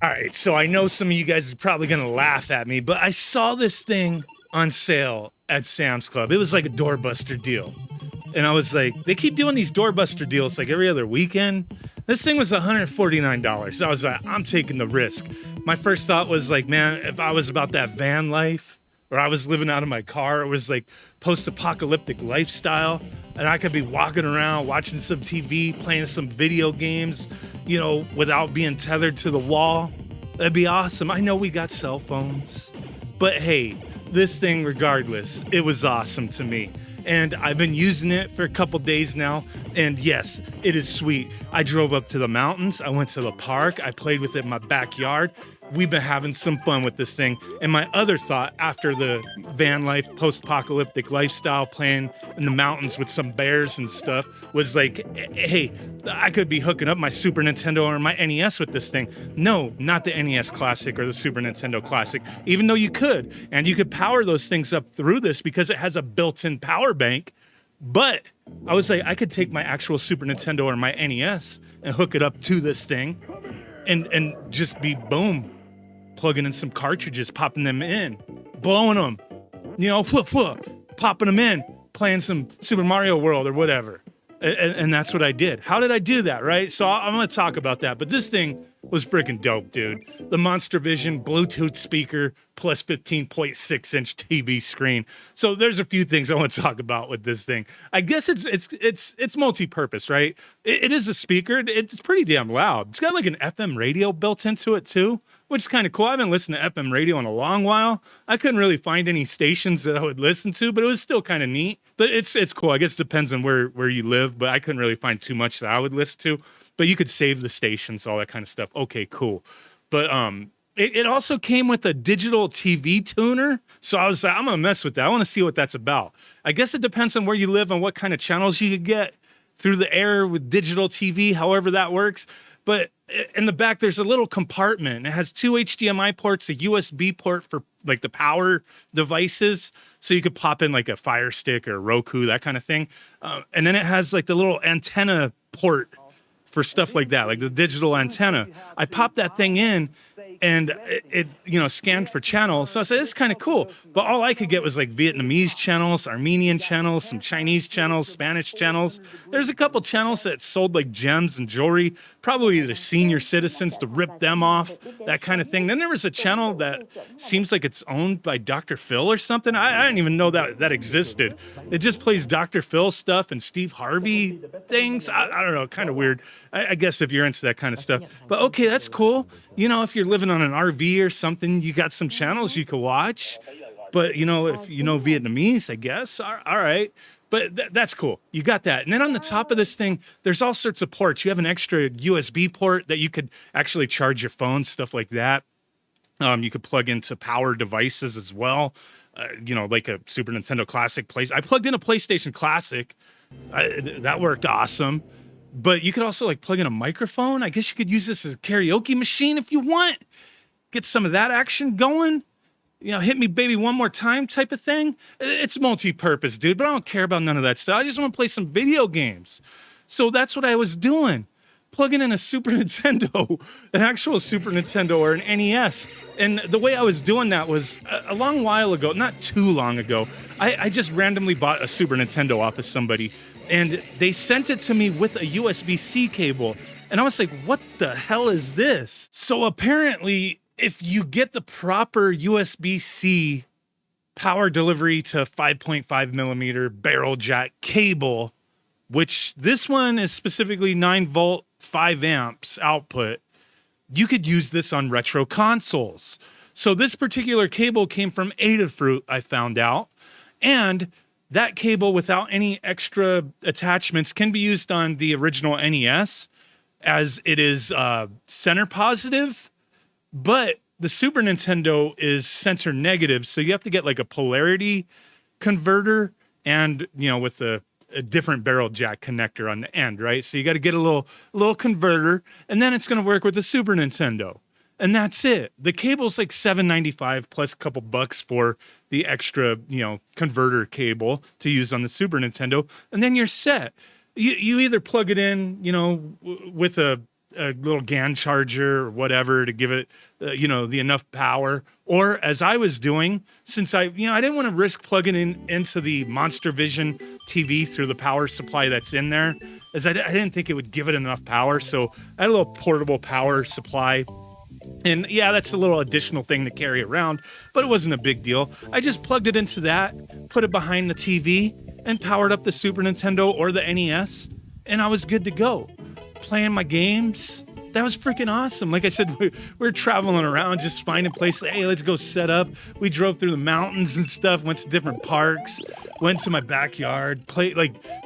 All right, so I know some of you guys are probably gonna laugh at me, but I saw this thing on sale at Sam's Club. It was like a doorbuster deal. And I was like, they keep doing these doorbuster deals like every other weekend. This thing was $149. I was like, I'm taking the risk. My first thought was like, man, if I was about that van life or I was living out of my car, it was like post-apocalyptic lifestyle. And I could be walking around, watching some TV, playing some video games, you know, without being tethered to the wall. That'd be awesome. I know we got cell phones, but hey, this thing, regardless, it was awesome to me. And I've been using it for a couple days now. And yes, it is sweet. I drove up to the mountains. I went to the park. I played with it in my backyard. We've been having some fun with this thing. And my other thought after the van life, post-apocalyptic lifestyle, playing in the mountains with some bears and stuff, was like, hey, I could be hooking up my Super Nintendo or my NES with this thing. No, not the NES Classic or the Super Nintendo Classic, even though you could. And you could power those things up through this because it has a built-in power bank. But I was like, I could take my actual Super Nintendo or my NES and hook it up to this thing and just be, boom, plugging in some cartridges, popping them in, blowing them, you know, popping them in, playing some Super Mario World or whatever. And that's what I did. How did I do that, right? So I'm going to talk about that. But this thing was freaking dope, dude. The Monster Vision Bluetooth speaker plus 15.6-inch TV screen. So there's a few things I want to talk about with this thing. I guess it's multi-purpose, right? It is a speaker. It's pretty damn loud. It's got like an FM radio built into it too, which is kind of cool. I haven't listened to FM radio in a long while. I couldn't really find any stations that I would listen to, but it was still kind of neat. But it's cool. I guess it depends on where you live, but I couldn't really find too much that I would listen to. But you could save the stations, all that kind of stuff. Okay, cool. But it also came with a digital TV tuner. So I was like, I'm gonna mess with that. I want to see what that's about. I guess it depends on where you live and what kind of channels you could get through the air with digital TV, however that works. But in the back, there's a little compartment. It has two HDMI ports, a USB port for like the power devices. So you could pop in like a Fire Stick or Roku, that kind of thing. And then it has like the little antenna port for stuff like that, like the digital antenna. I popped that thing in and it you know, scanned for channels. So I said, this is kind of cool. But all I could get was like Vietnamese channels, Armenian channels, some Chinese channels, Spanish channels. There's a couple channels that sold like gems and jewelry, probably the senior citizens to rip them off, that kind of thing. Then there was a channel that seems like it's owned by Dr. Phil or something. I didn't even know that existed. It just plays Dr. Phil stuff and Steve Harvey things. I don't know, kind of weird. I guess if you're into that kind of stuff. But okay, that's cool. You know, if you're living on an RV or something, you got some channels you could watch. But, you know, if you know Vietnamese, I guess, all right. But that's cool. You got that. And then on the top of this thing, there's all sorts of ports. You have an extra USB port that you could actually charge your phone, stuff like that. You could plug into power devices as well. You know, like a Super Nintendo Classic. I plugged in a PlayStation Classic. That worked awesome. But you could also like plug in a microphone. I guess you could use this as a karaoke machine if you want. Get some of that action going. You know, hit me baby one more time type of thing. It's multi-purpose, dude, but I don't care about none of that stuff. I just want to play some video games. So that's what I was doing. Plugging in a Super Nintendo, an actual Super Nintendo or an NES. And the way I was doing that was a long while ago, not too long ago, I just randomly bought a Super Nintendo off of somebody. And they sent it to me with a USB-C cable. And I was like, what the hell is this? So apparently, if you get the proper USB-C power delivery to 5.5 millimeter barrel jack cable, which this one is specifically 9 volt, 5 amps output, you could use this on retro consoles. So this particular cable came from Adafruit, I found out. And that cable, without any extra attachments, can be used on the original NES as it is center positive, but the Super Nintendo is center negative, so you have to get like a polarity converter and, you know, with a different barrel jack connector on the end, right? So you got to get a little converter, and then it's going to work with the Super Nintendo. And that's it. The cable's like $7.95 plus a couple bucks for the extra, you know, converter cable to use on the Super Nintendo, and then you're set. You either plug it in, you know, with a a little GAN charger or whatever to give it, the enough power. Or as I was doing, since I didn't want to risk plugging into the Monster Vision TV through the power supply that's in there, as I didn't think it would give it enough power. So I had a little portable power supply. And yeah, that's a little additional thing to carry around, but it wasn't a big deal. I just plugged it into that, put it behind the TV, and powered up the Super Nintendo or the NES, and I was good to go. Playing my games. That was freaking awesome. Like I said, we're traveling around, just finding places. Hey, let's go set up. We drove through the mountains and stuff, went to different parks, went to my backyard,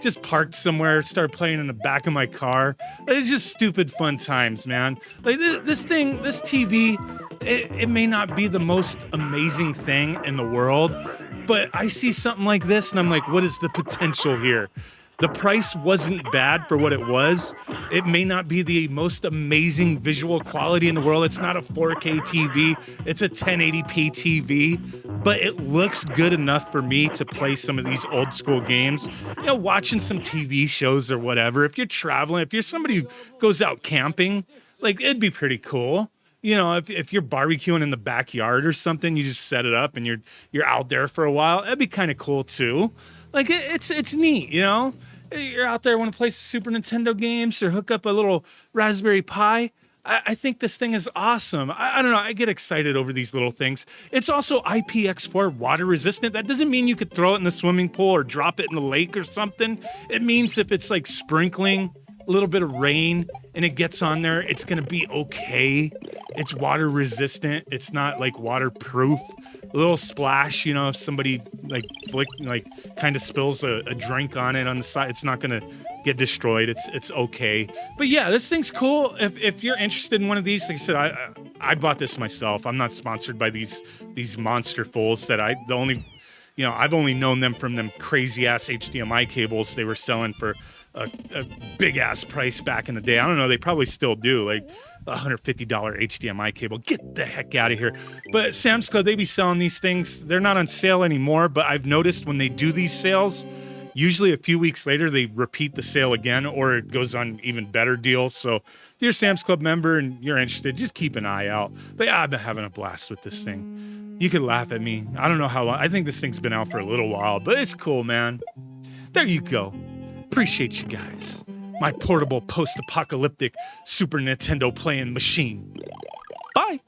just parked somewhere, started playing in the back of my car. It was just stupid fun times, man. Like this TV, it may not be the most amazing thing in the world, but I see something like this and I'm like, what is the potential here? The price wasn't bad for what it was. It may not be the most amazing visual quality in the world. It's not a 4K TV. It's a 1080p TV, but it looks good enough for me to play some of these old school games. Watching some TV shows or whatever. If you're traveling, if you're somebody who goes out camping, it'd be pretty cool. If you're barbecuing in the backyard or something, you just set it up and you're out there for a while. That'd be kind of cool too. It's neat, You're out there, want to play some Super Nintendo games or hook up a little Raspberry Pi. I think this thing is awesome. I don't know. I get excited over these little things. It's also IPX4 water resistant. That doesn't mean you could throw it in the swimming pool or drop it in the lake or something. It means if it's sprinkling a little bit of rain and it gets on there, it's going to be okay. It's water resistant. It's not waterproof. A little splash, if somebody kind of spills a drink on it on the side, it's not gonna get destroyed. It's okay. But yeah, this thing's cool. If you're interested in one of these, like I said, I bought this myself. I'm not sponsored by these monster fools that I've only known them from them crazy ass HDMI cables they were selling for a big ass price back in the day. I don't know, they probably still do, $150 HDMI cable. Get the heck out of here. But Sam's Club, they be selling these things. They're not on sale anymore, but I've noticed when they do these sales, usually a few weeks later, they repeat the sale again, or it goes on even better deals. So if you're a Sam's Club member and you're interested, just keep an eye out. But yeah, I've been having a blast with this thing. You could laugh at me. I don't know how long. I think this thing's been out for a little while, but it's cool, man. There you go. Appreciate you guys. My portable post-apocalyptic Super Nintendo playing machine. Bye.